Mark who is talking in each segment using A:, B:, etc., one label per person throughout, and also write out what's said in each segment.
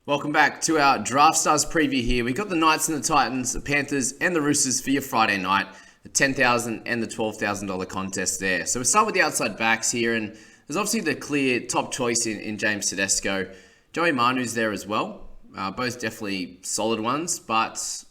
A: Welcome back to our Draftstars preview here. We've got the Knights and the Titans, the Panthers and the Roosters for your Friday night. The $10,000 and the $12,000 contest there. So we'll start with the outside backs here, and there's obviously the clear top choice in James Tedesco. Joey Manu's there as well. Both definitely solid ones, but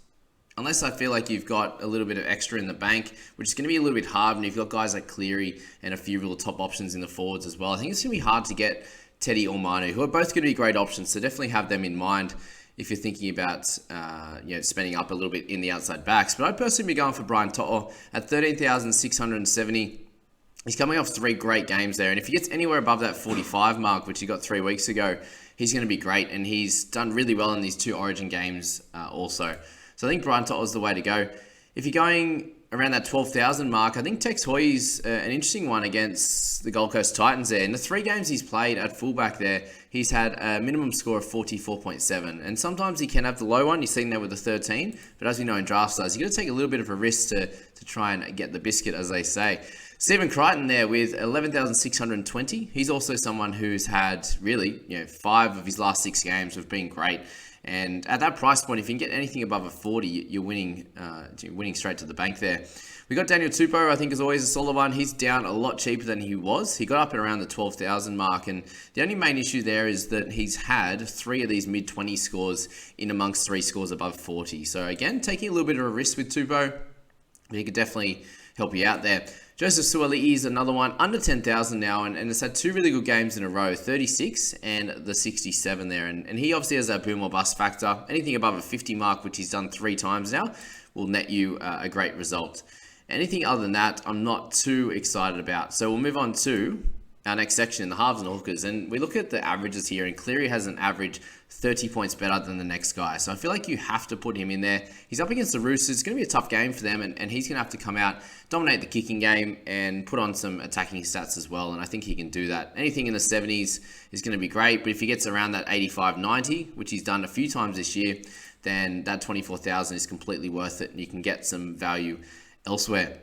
A: unless I feel like you've got a little bit of extra in the bank, which is going to be a little bit hard, and you've got guys like Cleary and a few real top options in the forwards as well, I think it's going to be hard to get Teddy or Manu, who are both going to be great options, so definitely have them in mind if you're thinking about spending up a little bit in the outside backs. But I'd personally be going for Brian To'o at 13,670. He's coming off 3 great games there, and if he gets anywhere above that 45 mark, which he got 3 weeks ago, he's going to be great, and he's done really well in these 2 Origin games also. So I think Brian To'o is the way to go. If you're going around that 12,000 mark, I think Tex Hoy is an interesting one against the Gold Coast Titans there. In the 3 games he's played at fullback there, he's had a minimum score of 44.7. And sometimes he can have the low one. You've seen that with the 13. But as we know in Draftstars, you've got to take a little bit of a risk to try and get the biscuit, as they say. Stephen Crichton there with 11,620. He's also someone who's had really, 5 of his last 6 games have been great. And at that price point, if you can get anything above a 40, you're winning straight to the bank there. We got Daniel Tupo, I think is always a solid one. He's down a lot cheaper than he was. He got up at around the 12,000 mark. And the only main issue there is that he's had 3 of these mid-20 scores in amongst 3 scores above 40. So again, taking a little bit of a risk with Tupo, but he could definitely help you out there. Joseph Suaalii is another one, under 10,000 now, and has had 2 really good games in a row, 36 and the 67 there. And he obviously has that boom or bust factor. Anything above a 50 mark, which he's done 3 times now, will net you a great result. Anything other than that, I'm not too excited about. So we'll move on to our next section, the halves and hookers. And we look at the averages here, and Cleary has an average 30 points better than the next guy. So I feel like you have to put him in there. He's up against the Roosters. It's going to be a tough game for them, and he's going to have to come out, dominate the kicking game, and put on some attacking stats as well. And I think he can do that. Anything in the 70s is going to be great, but if he gets around that 85-90, which he's done a few times this year, then that 24,000 is completely worth it, and you can get some value elsewhere.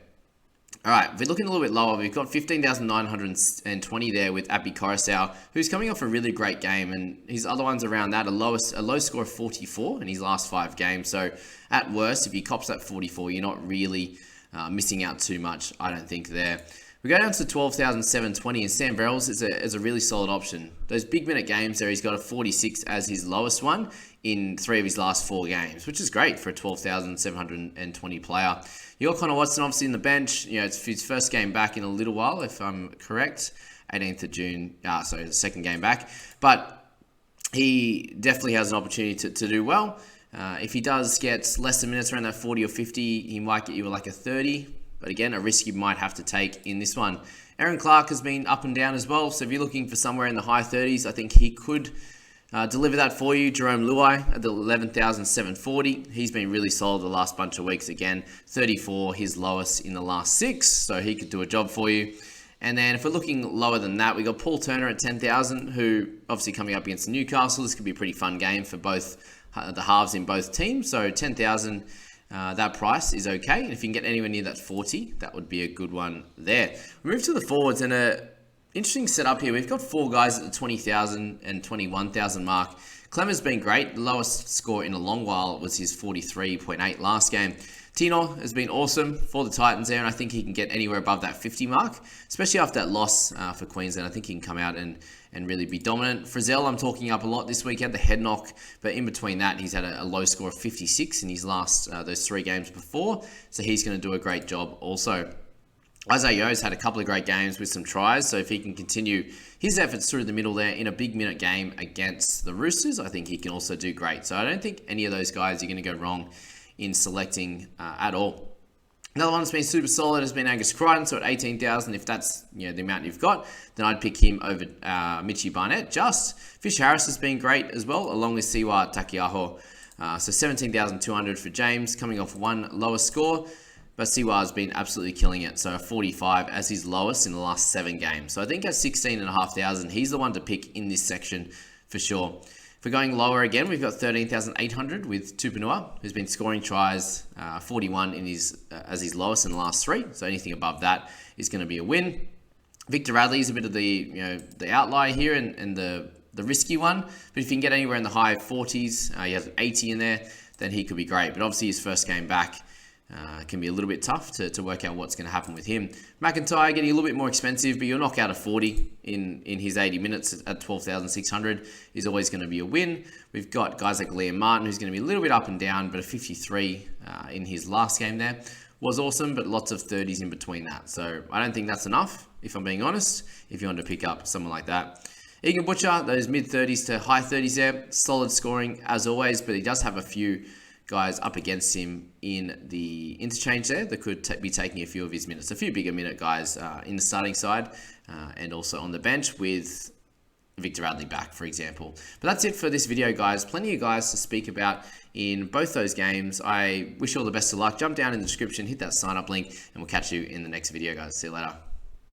A: All right, we're looking a little bit lower. We've got 15,920 there with Api Curacao, who's coming off a really great game, and his other ones around that, a low score of 44 in his last 5 games. So at worst, if he cops that 44, you're not really missing out too much, I don't think, there. We go down to 12,720, and Sam Verrills is a really solid option. Those big minute games there, he's got a 46 as his lowest one in 3 of his last 4 games, which is great for a 12,720 player. You got Connor Watson obviously in the bench. It's his first game back in a little while, if I'm correct. 18th of June. The second game back. But he definitely has an opportunity to do well. If he does get less than minutes, around that 40 or 50, he might get you like a 30. But again, a risk you might have to take in this one. Aaron Clark has been up and down as well. So if you're looking for somewhere in the high 30s, I think he could deliver that for you. Jerome Luai at the 11,740. He's been really solid the last bunch of weeks. Again, 34, his lowest in the last 6. So he could do a job for you. And then if we're looking lower than that, we got Paul Turner at 10,000, who obviously coming up against Newcastle. This could be a pretty fun game for both the halves in both teams. So 10,000, that price is okay. And if you can get anywhere near that 40, that would be a good one there. We move to the forwards, and interesting setup here. We've got 4 guys at the 20,000 and 21,000 mark. Clemmer's been great. The lowest score in a long while was his 43.8 last game. Tino has been awesome for the Titans there, and I think he can get anywhere above that 50 mark, especially after that loss for Queensland. I think he can come out and really be dominant. Frizzell, I'm talking up a lot this week. He had the head knock, but in between that, he's had a low score of 56 in his last those 3 games before, so he's going to do a great job also. Isaiah Yo's had a couple of great games with some tries, so if he can continue his efforts through the middle there in a big minute game against the Roosters, I think he can also do great. So I don't think any of those guys are going to go wrong in selecting at all. Another one that's been super solid has been Angus Christensen, so at 18,000, if that's the amount you've got, then I'd pick him over Mitchie Barnett. Fish Harris has been great as well, along with Siwa Takiaho. So 17,200 for James, coming off 1 lower score. But Siwa has been absolutely killing it. So a 45 as his lowest in the last 7 games. So I think at 16,500, he's the one to pick in this section for sure. If we're going lower again, we've got 13,800 with Tupanua, who's been scoring tries, 41 in as his lowest in the last 3. So anything above that is going to be a win. Victor Radley is a bit of the outlier here, and the the risky one. But if you can get anywhere in the high 40s, he has 80 in there, then he could be great. But obviously his first game back can be a little bit tough to work out what's going to happen with him. McIntyre getting a little bit more expensive, but you'll knock out a 40 in his 80 minutes at 12,600 is always going to be a win. We've got guys like Liam Martin, who's going to be a little bit up and down, but a 53 in his last game there was awesome, but lots of 30s in between that. So I don't think that's enough, if I'm being honest, if you want to pick up someone like that. Egan Butcher, those mid-30s to high 30s there, solid scoring as always, but he does have a few guys up against him in the interchange there that could be taking a few of his minutes. A few bigger minute guys in the starting side and also on the bench with Victor Radley back, for example. But that's it for this video, guys. Plenty of guys to speak about in both those games. I wish you all the best of luck. Jump down in the description, hit that sign up link, and we'll catch you in the next video, guys. See you later.